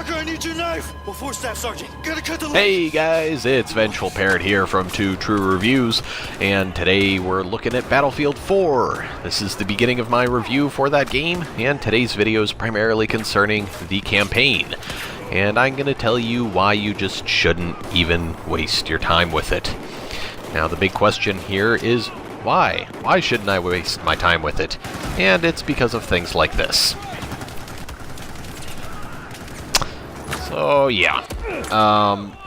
Parker, I need your knife! What for, Staff Sergeant? Gotta cut the Hey guys, it's Vengeful Parrot here from Two True Reviews, and today we're looking at Battlefield 4. This is the beginning of my review for that game, and today's video is primarily concerning the campaign. And I'm going to tell you why you just shouldn't even waste your time with it. Now the big question here is why? Why shouldn't I waste my time with it? And it's because of things like this. So yeah,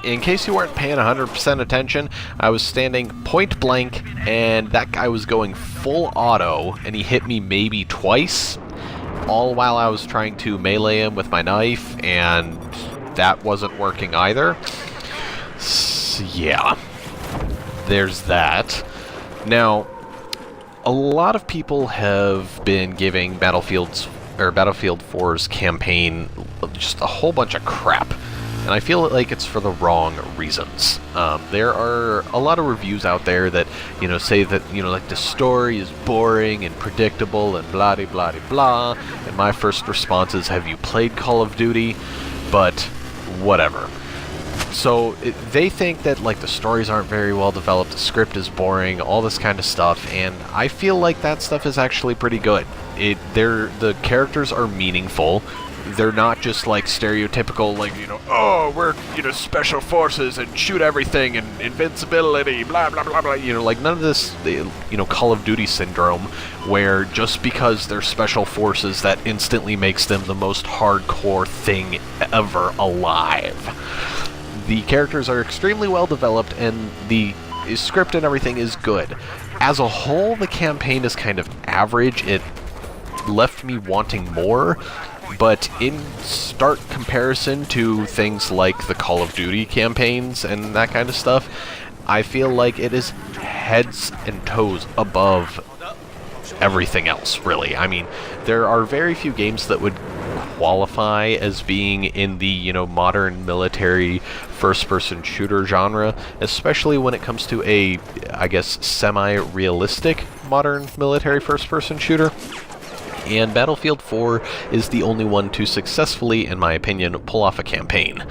in case you weren't paying 100% attention, I was standing point blank and that guy was going full auto and he hit me maybe twice, all while I was trying to melee him with my knife, and that wasn't working either. So, yeah, there's that. Now, a lot of people have been giving Battlefield 4's campaign just a whole bunch of crap, and I feel like it's for the wrong reasons. There are a lot of reviews out there that, say that, like the story is boring and predictable and blah de blah de blah, and my first response is, have you played Call of Duty? But whatever. So they think that like the stories aren't very well developed, the script is boring, all this kind of stuff, and I feel like that stuff is actually pretty good. The characters are meaningful. They're not just like stereotypical, like, oh, we're, special forces and shoot everything and invincibility, blah, blah, blah, blah, like none of this, Call of Duty syndrome, where just because they're special forces, that instantly makes them the most hardcore thing ever alive. The characters are extremely well developed, and the script and everything is good. As a whole, the campaign is kind of average. It left me wanting more, but in stark comparison to things like the Call of Duty campaigns and that kind of stuff, I feel like it is heads and toes above everything else, really. I mean, there are very few games that would qualify as being in the, modern military first-person shooter genre, especially when it comes to a, I guess, semi-realistic modern military first-person shooter. And Battlefield 4 is the only one to successfully, in my opinion, pull off a campaign.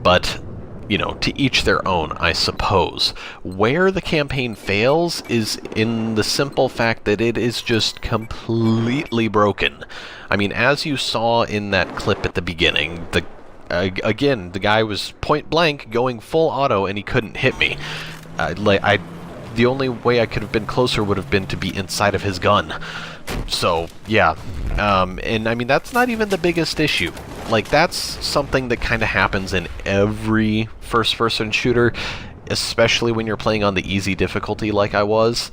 But, to each their own, I suppose. Where the campaign fails is in the simple fact that it is just completely broken. I mean, as you saw in that clip at the beginning, again, the guy was point blank going full auto and he couldn't hit me. The only way I could have been closer would have been to be inside of his gun. So, yeah. And I mean, that's not even the biggest issue. Like, that's something that kind of happens in every first-person shooter, especially when you're playing on the easy difficulty like I was.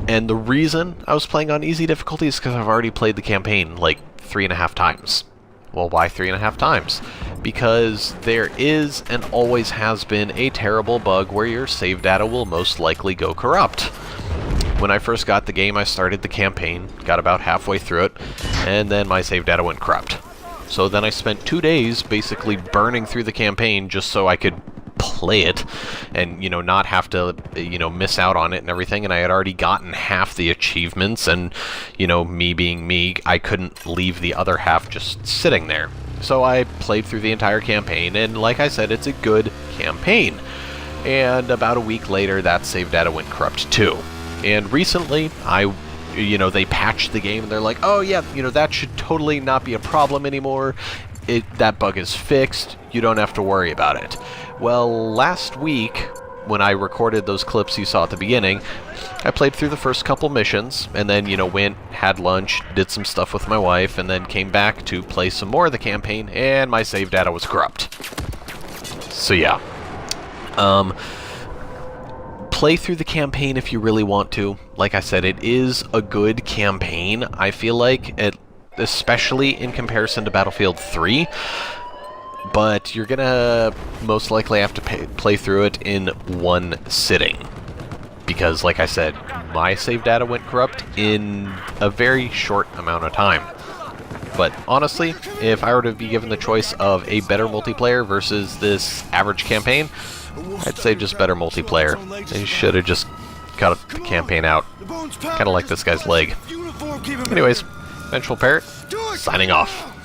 And the reason I was playing on easy difficulty is because I've already played the campaign like 3.5 times. Well, why 3.5 times? Because there is and always has been a terrible bug where your save data will most likely go corrupt. When I first got the game, I started the campaign, got about halfway through it, and then my save data went corrupt. So then I spent 2 days basically burning through the campaign just so I could play it and, not have to, miss out on it and everything. And I had already gotten half the achievements, and, me being me, I couldn't leave the other half just sitting there. So I played through the entire campaign, and like I said, it's a good campaign. And about a week later, that save data went corrupt too. And recently, they patched the game, and they're like, oh yeah, that should totally not be a problem anymore. That bug is fixed. You don't have to worry about it. Well, last week, when I recorded those clips you saw at the beginning, I played through the first couple missions, and then, went, had lunch, did some stuff with my wife, and then came back to play some more of the campaign, and my save data was corrupt. So yeah. Play through the campaign if you really want to. Like I said, it is a good campaign, I feel like, especially in comparison to Battlefield 3. But you're gonna most likely have to play through it in one sitting. Because, like I said, my save data went corrupt in a very short amount of time. But honestly, if I were to be given the choice of a better multiplayer versus this average campaign, I'd say just better multiplayer. They should have just cut the campaign out. Kind of like this guy's leg. Anyways, Vengeful Parrot, signing off.